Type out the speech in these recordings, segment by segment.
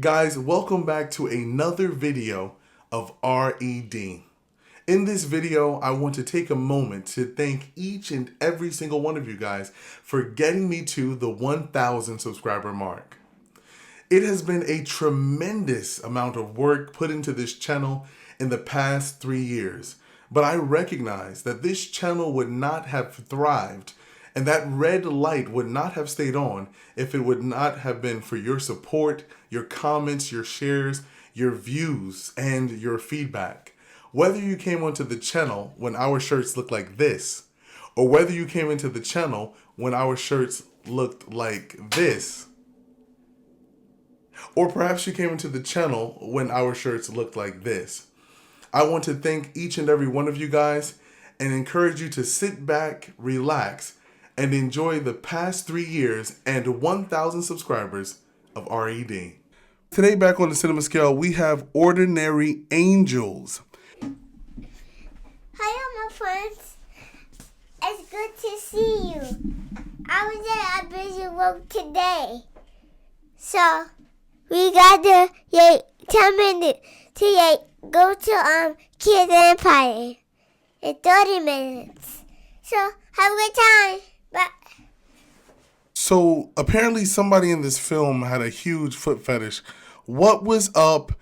Guys, welcome back to another video of R.E.D. In this video, I want to take a moment to thank each and every single one of you guys for getting me to the 1,000 subscriber mark. It has been a tremendous amount of work put into this channel in the past 3 years, but I recognize that this channel would not have thrived and that red light would not have stayed on if it would not have been for your support, your comments, your shares, your views, and your feedback. Whether you came onto the channel when our shirts looked like this, or whether you came into the channel when our shirts looked like this, or perhaps you came into the channel when our shirts looked like this. I want to thank each and every one of you guys and encourage you to sit back, relax, and enjoy the past 3 years and 1,000 subscribers of R.E.D. Today, back on the cinema scale, we have Ordinary Angels. Hi, my friends. It's good to see you. I was at a busy work today. So, we got 10 minutes to go to Kids Empire in 30 minutes. So, have a good time. Bye. So, apparently somebody in this film had a huge foot fetish. What was up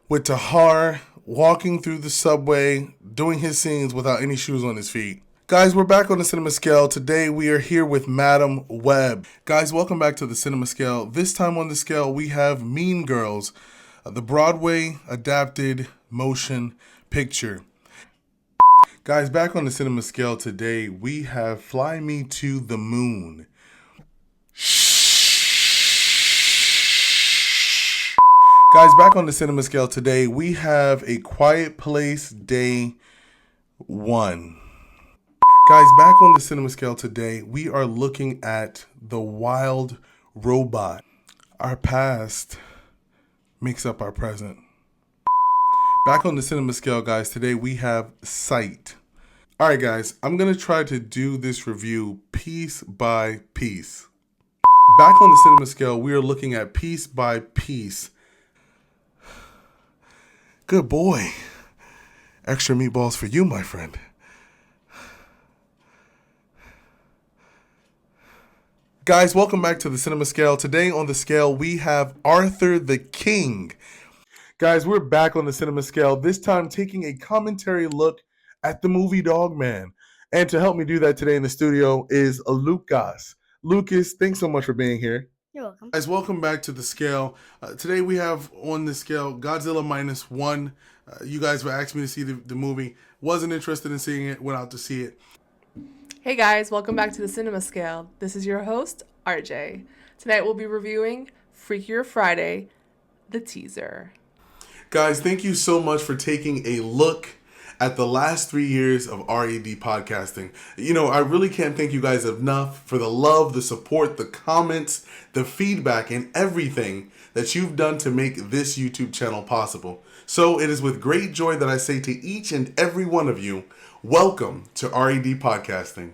with Tahar walking through the subway, doing his scenes without any shoes on his feet? Guys, we're back on the Cinema Scale. Today we are here with Madam Web. Guys, welcome back to the Cinema Scale. This time on the scale we have Mean Girls, the Broadway adapted motion picture. Guys, back on the Cinema Scale today we have Fly Me to the Moon. Guys, back on the Cinema Scale today we have A Quiet Place Day 1. Guys, back on the Cinema Scale today, we are looking at The Wild Robot. Our past makes up our present. Back on the Cinema Scale, guys, today we have Sight. All right, guys, I'm going to try to do this review piece by piece. Back on the Cinema Scale, we are looking at piece by piece. Good boy. Extra meatballs for you, my friend. Guys, welcome back to the Cinema Scale. Today on the scale, we have Arthur the King. Guys, we're back on the Cinema Scale, this time taking a commentary look at the movie Dogman. And to help me do that today in the studio is Lucas. Lucas, thanks so much for being here. You're welcome. Guys, welcome back to the scale. Today we have on the scale Godzilla -1. You guys were asking me to see the movie. Wasn't interested in seeing it, went out to see it. Hey guys, welcome back to the Cinema Scale. This is your host, RJ. Tonight we'll be reviewing Freakier Friday, the teaser. Guys, thank you so much for taking a look at the last 3 years of R.E.D. podcasting. You know, I really can't thank you guys enough for the love, the support, the comments, the feedback, and everything that you've done to make this YouTube channel possible. So it is with great joy that I say to each and every one of you, welcome to R.E.D. podcasting.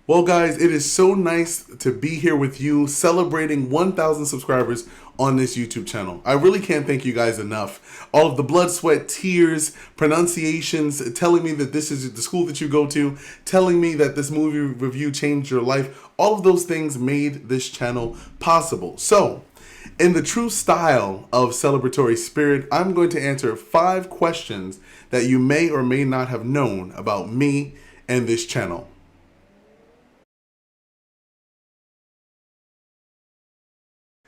Well, guys, it is so nice to be here with you celebrating 1,000 subscribers on this YouTube channel. I really can't thank you guys enough. All of the blood, sweat, tears, pronunciations, telling me that this is the school that you go to, telling me that this movie review changed your life. All of those things made this channel possible. So, in the true style of celebratory spirit, I'm going to answer 5 questions that you may or may not have known about me and this channel.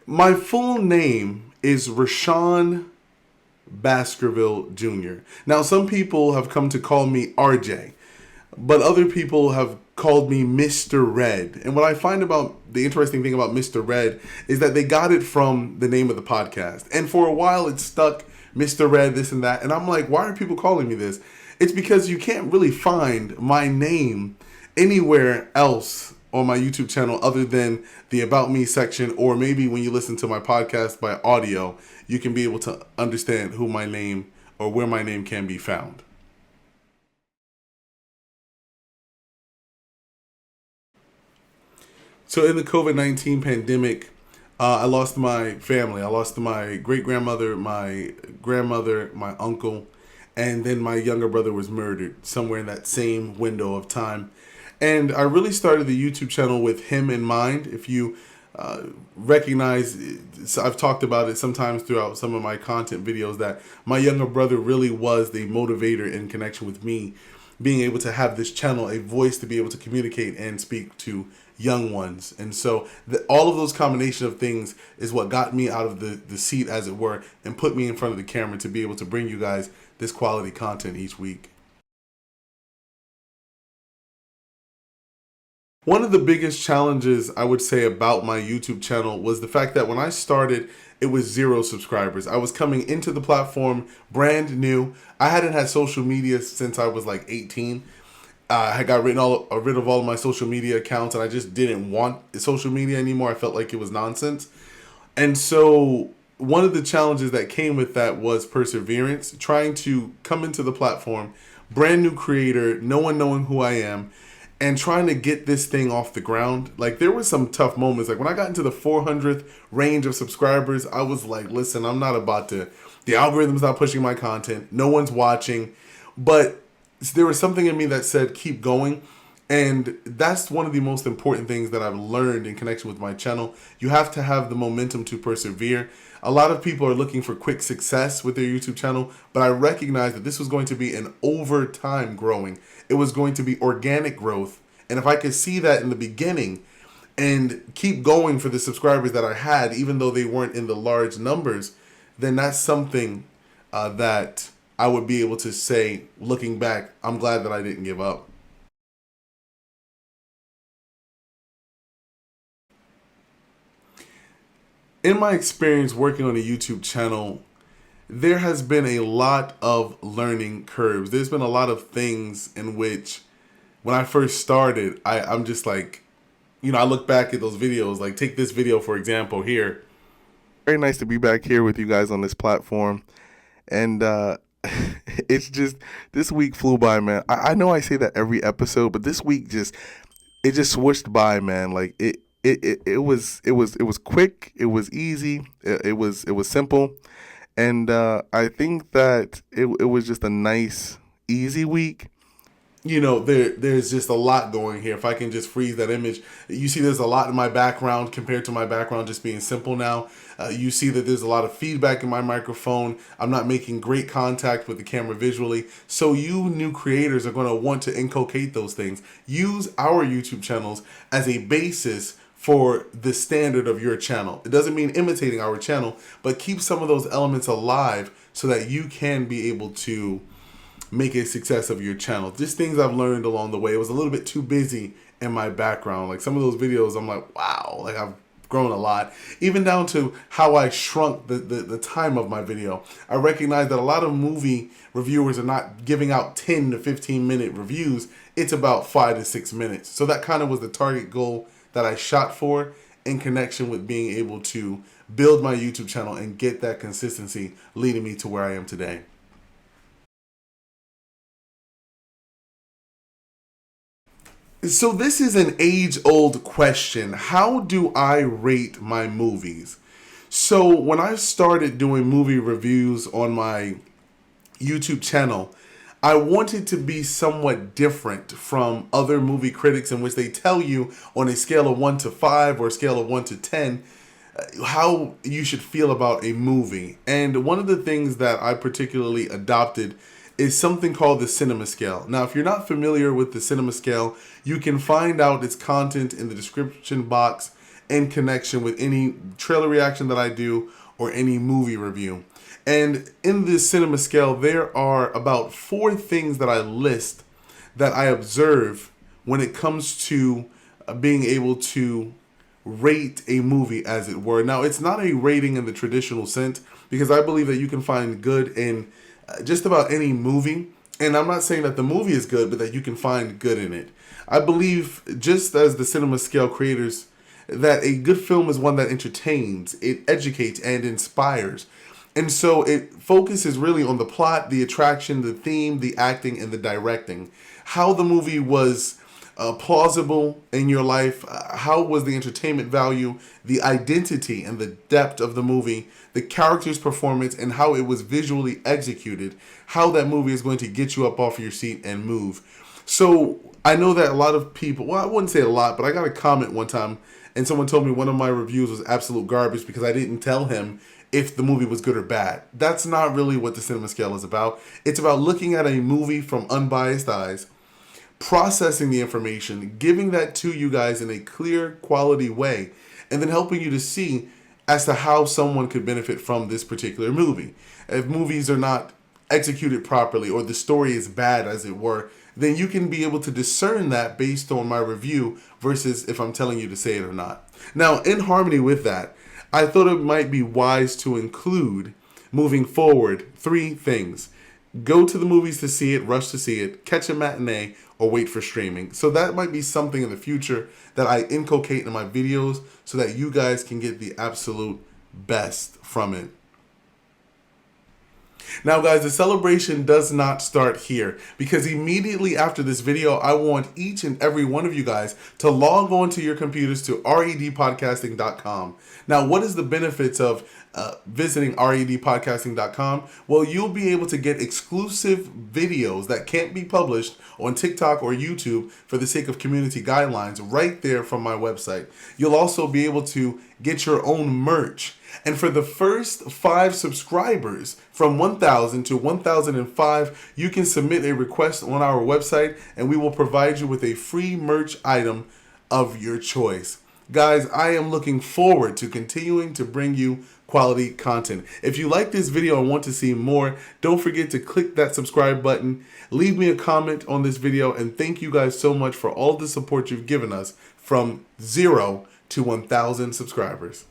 My full name is Rashawn Baskerville Jr. Now, some people have come to call me RJ, but other people have called me Mr. Red. And what I find about the interesting thing about Mr. Red is that they got it from the name of the podcast. And for a while it stuck, Mr. Red, this and that. And I'm like, why are people calling me this? It's because you can't really find my name anywhere else on my YouTube channel other than the About Me section, or maybe when you listen to my podcast by audio, you can be able to understand who my name or where my name can be found. So in the COVID-19 pandemic, I lost my family. I lost my great grandmother, my grandmother, my uncle, and then my younger brother was murdered somewhere in that same window of time. And I really started the YouTube channel with him in mind. If you recognize, so I've talked about it sometimes throughout some of my content videos, that my younger brother really was the motivator in connection with me being able to have this channel, a voice to be able to communicate and speak to young ones. And so all of those combination of things is what got me out of the seat, as it were, and put me in front of the camera to be able to bring you guys this quality content each week. One of the biggest challenges I would say about my YouTube channel was the fact that when I started, it was 0 subscribers. I was coming into the platform brand new. I hadn't had social media since I was like 18. I got rid of all of my social media accounts, and I just didn't want social media anymore. I felt like it was nonsense. And so one of the challenges that came with that was perseverance, trying to come into the platform, brand new creator, no one knowing who I am, and trying to get this thing off the ground. Like, there were some tough moments. Like, when I got into the 400th range of subscribers, I was like, listen, I'm not about to, the algorithm's not pushing my content. No one's watching. But there was something in me that said, keep going. And that's one of the most important things that I've learned in connection with my channel. You have to have the momentum to persevere. A lot of people are looking for quick success with their YouTube channel, but I recognize that this was going to be an over time growing. It was going to be organic growth. And if I could see that in the beginning and keep going for the subscribers that I had, even though they weren't in the large numbers, then that's something that I would be able to say, looking back, I'm glad that I didn't give up. In my experience working on a YouTube channel, there has been a lot of learning curves. There's been a lot of things in which, when I first started, I'm just like, I look back at those videos, like take this video, for example, here. Very nice to be back here with you guys on this platform. And it's just, this week flew by, man. I know I say that every episode, but this week it just swooshed by, man. Like it was quick, it was easy, it was simple. And I think that it was just a nice, easy week. There's just a lot going here. If I can just freeze that image, you see there's a lot in my background compared to my background just being simple now. You see that there's a lot of feedback in my microphone. I'm not making great contact with the camera visually. So you new creators are going to want to inculcate those things. Use our YouTube channels as a basis for the standard of your channel. It doesn't mean imitating our channel, but keep some of those elements alive so that you can be able to make a success of your channel. Just things I've learned along the way. It was a little bit too busy in my background. Like some of those videos, I'm like, wow, like I've grown a lot. Even down to how I shrunk the time of my video. I recognize that a lot of movie reviewers are not giving out 10 to 15 minute reviews. It's about 5 to 6 minutes. So that kind of was the target goal that I shot for in connection with being able to build my YouTube channel and get that consistency leading me to where I am today. So this is an age-old question. How do I rate my movies? So when I started doing movie reviews on my YouTube channel, I wanted to be somewhat different from other movie critics in which they tell you on a scale of 1 to 5 or a scale of 1 to 10 how you should feel about a movie. And one of the things that I particularly adopted is something called the cinema scale. Now, if you're not familiar with the cinema scale, you can find out its content in the description box in connection with any trailer reaction that I do or any movie review. And in this cinema scale, there are about 4 things that I list that I observe when it comes to being able to rate a movie, as it were. Now, it's not a rating in the traditional sense, because I believe that you can find good in just about any movie. And I'm not saying that the movie is good, but that you can find good in it. I believe, just as the cinema scale creators, that a good film is one that entertains, it educates, and inspires. And so it focuses really on the plot, the attraction, the theme, the acting, and the directing. How the movie was plausible in your life? How was the entertainment value, the identity and the depth of the movie, the character's performance, and how it was visually executed? How that movie is going to get you up off your seat and move. So I know that a lot of people, well, I wouldn't say a lot, but I got a comment one time and someone told me one of my reviews was absolute garbage because I didn't tell him if the movie was good or bad. That's not really what the cinema scale is about. It's about looking at a movie from unbiased eyes, processing the information, giving that to you guys in a clear, quality way, and then helping you to see as to how someone could benefit from this particular movie. If movies are not executed properly or the story is bad, as it were, then you can be able to discern that based on my review versus if I'm telling you to say it or not. Now, in harmony with that, I thought it might be wise to include, moving forward, 3 things. Go to the movies to see it, rush to see it, catch a matinee, or wait for streaming. So that might be something in the future that I inculcate in my videos so that you guys can get the absolute best from it. Now guys, the celebration does not start here because immediately after this video, I want each and every one of you guys to log on to your computers to redpodcasting.com. Now, what is the benefits of visiting redpodcasting.com? Well, you'll be able to get exclusive videos that can't be published on TikTok or YouTube for the sake of community guidelines right there from my website. You'll also be able to get your own merch. And for the first 5 subscribers, from 1,000 to 1,005, you can submit a request on our website and we will provide you with a free merch item of your choice. Guys, I am looking forward to continuing to bring you quality content. If you like this video and want to see more, don't forget to click that subscribe button, leave me a comment on this video, and thank you guys so much for all the support you've given us from 0 to 1,000 subscribers.